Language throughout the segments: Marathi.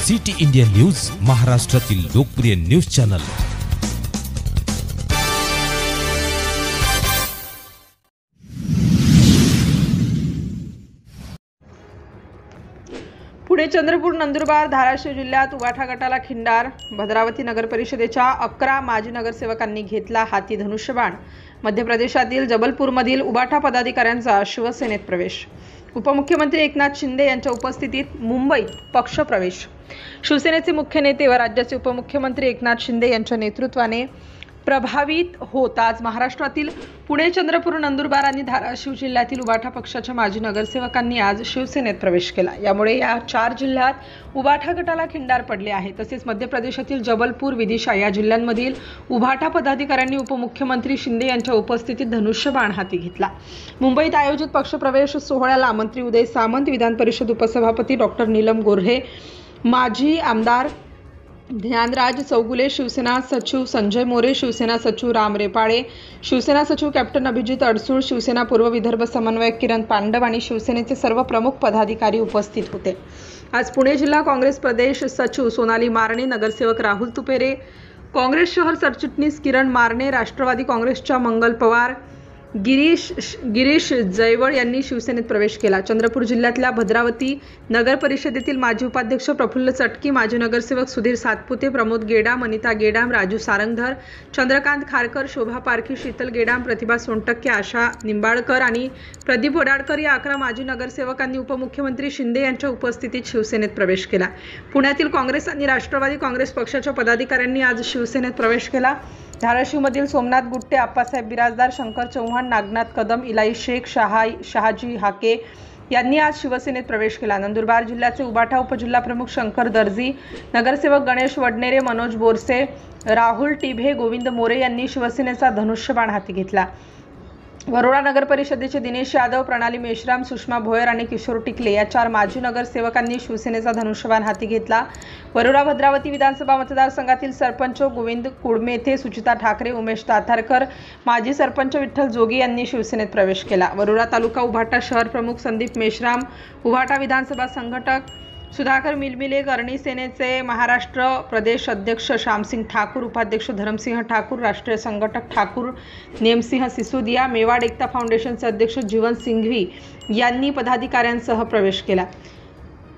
सिटी इंडिया न्यूज, महाराष्ट्रातील लोकप्रिय न्यूज चॅनल। पुणे, चंद्रपूर, नंदुरबार, धाराशिव जिल्ह्यात उबाठा गटाला खिंडार। भद्रावती नगर परिषदेच्या 11 माजी नगरसेवकांनी घेतला हाती धनुष्यबाण। मध्य प्रदेशातील जबलपूरमधील उबाठा पदाधिकाऱ्यांचा शिवसेनेत प्रवेश। उपमुख्यमंत्री एकनाथ शिंदे यांच्या उपस्थितीत मुंबईत पक्षप्रवेश। शिवसेनेचे मुख्य नेते व राज्याचे उपमुख्यमंत्री एकनाथ शिंदे यांच्या नेतृत्वाने प्रभावित होत आज महाराष्ट्रातील पुणे, चंद्रपूर, नंदुरबार आणि धाराशिव जिल्ह्यातील उबाठा पक्षाच्या माजी नगरसेवकांनी आज शिवसेनेत प्रवेश केला। यामुळे या 4 जिल्ह्यात उबाठा गटाला खिंडार पडले आहे। तसेच मध्य प्रदेशातील जबलपूर, विदिशा या जिल्ह्यांमधील उबाठा पदाधिकाऱ्यांनी उपमुख्यमंत्री शिंदे यांच्या उपस्थितीत धनुष्यबाण हाती घेतला। मुंबईत आयोजित पक्षप्रवेश सोहळ्याला मंत्री उदय सामंत, विधान परिषद उपसभापती डॉक्टर नीलम गोऱ्हे, माजी आमदार ज्ञानराज चौगुले, शिवसेना सचिव संजय मोरे, शिवसेना सचिव राम रेपाळे, शिवसेना सचिव कॅप्टन अभिजित अडसूळ, शिवसेना पूर्व विदर्भ समन्वयक किरण पांडव आणि शिवसेनेचे सर्व प्रमुख पदाधिकारी उपस्थित होते। आज पुणे जिल्हा काँग्रेस प्रदेश सचिव सोनाली मारणे, नगरसेवक राहुल तुपेरे, काँग्रेस शहर सरचिटणीस किरण मारणे, राष्ट्रवादी काँग्रेसच्या मंगल पवार, गिरीश जयवळ यांनी शिवसेनेत प्रवेश केला। चंद्रपूर जिल्ह्यातल्या भद्रावती नगर परिषदेतील माजी उपाध्यक्ष प्रफुल्ल चटकी, माजी नगरसेवक सुधीर सातपुते, प्रमोद गेडाम, अनिता गेडाम, राजू सारंगधर, चंद्रकांत खारकर, शोभा पारखी, शीतल गेडाम, प्रतिभा सोनटक्के, आशा निंबाळकर आणि प्रदीप वडाडकर या 11 माजी नगरसेवकांनी उपमुख्यमंत्री शिंदे यांच्या उपस्थितीत शिवसेनेत प्रवेश केला। पुण्यातील काँग्रेस आणि राष्ट्रवादी काँग्रेस पक्षाच्या पदाधिकाऱ्यांनी आज शिवसेनेत प्रवेश केला। धाराशिवमधील सोमनाथ गुट्टे, आप्पासाहेब बिराजदार, शंकर चव्हाण, नागनाथ कदम, इलाई शेख, शहाजी हाके यांनी आज शिवसेनेत प्रवेश केला। नंदुरबार जिल्ह्याचे उबाठा उपजिल्हा प्रमुख शंकर दर्जी, नगरसेवक गणेश वडनेरे, मनोज बोरसे, राहुल टिभे, गोविंद मोरे यांनी शिवसेनेचा धनुष्यबाण हाती घेतला। वरोरा नगर परिषदेचे दिनेश यादव, प्रणाली मेश्राम, सुषमा भोयर आणि किशोर टिकले या 4 माजी नगरसेवकांनी शिवसेनेचा धनुष्यबाण हाती घेतला। वरोरा भद्रावती विधानसभा मतदारसंघातील सरपंच गोविंद कुडमेथे, सुचिता ठाकरे, उमेश दाथारकर, माजी सरपंच विठ्ठल जोगी यांनी शिवसेनेत प्रवेश केला। वरोरा तालुका उबाठा शहर प्रमुख संदीप मेश्राम, उबाठा विधानसभा संघटक सुधाकर मिलमिले, करणी सेनेचे महाराष्ट्र प्रदेश अध्यक्ष श्यामसिंग ठाकूर, उपाध्यक्ष धरमसिंह ठाकूर, राष्ट्रीय संघटक ठाकूर नेमसिंह सिसोदिया, मेवाड एकता फाउंडेशनचे अध्यक्ष जीवन सिंघवी यांनी पदाधिकाऱ्यांसह प्रवेश केला।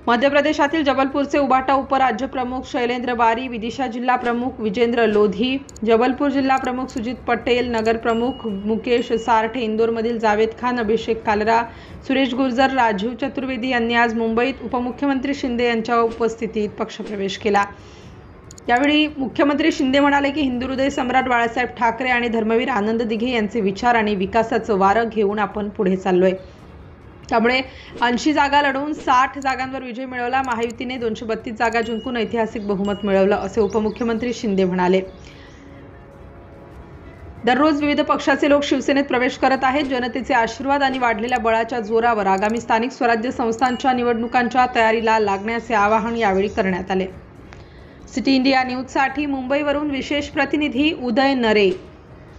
मध्य प्रदेशातील जबलपूरचे उबाठा उपराज्य प्रमुख शैलेंद्र बारी, विदिशा जिल्हा प्रमुख विजेंद्र लोधी, जबलपूर जिल्हा प्रमुख सुजित पटेल, नगर प्रमुख मुकेश सारठे, इंदोरमधील जावेद खान, अभिषेक कालरा, सुरेश गुर्जर, राजीव चतुर्वेदी यांनी आज मुंबईत उपमुख्यमंत्री शिंदे यांच्या उपस्थितीत पक्षप्रवेश केला। यावेळी मुख्यमंत्री शिंदे म्हणाले की हिंदू हृदय सम्राट बाळासाहेब ठाकरे आणि धर्मवीर आनंद दिघे यांचे विचार आणि विकासाचं वारं घेऊन आपण पुढे चाललोय। त्यामुळे 80 जागा लढवून 60 जागांवर विजय मिळवला। महायुतीने 232 जागा जिंकून ऐतिहासिक बहुमत मिळवलं, असे उपमुख्यमंत्री शिंदे म्हणाले। दररोज विविध पक्षाचे लोक शिवसेनेत प्रवेश करत आहेत। जनतेचे आशीर्वाद आणि वाढलेल्या बळाच्या जोरावर आगामी स्थानिक स्वराज्य संस्थांच्या निवडणुकांच्या तयारीला लागण्याचे आवाहन यावेळी करण्यात आले। सिटी इंडिया न्यूजसाठी मुंबईवरून विशेष प्रतिनिधी उदय नरे।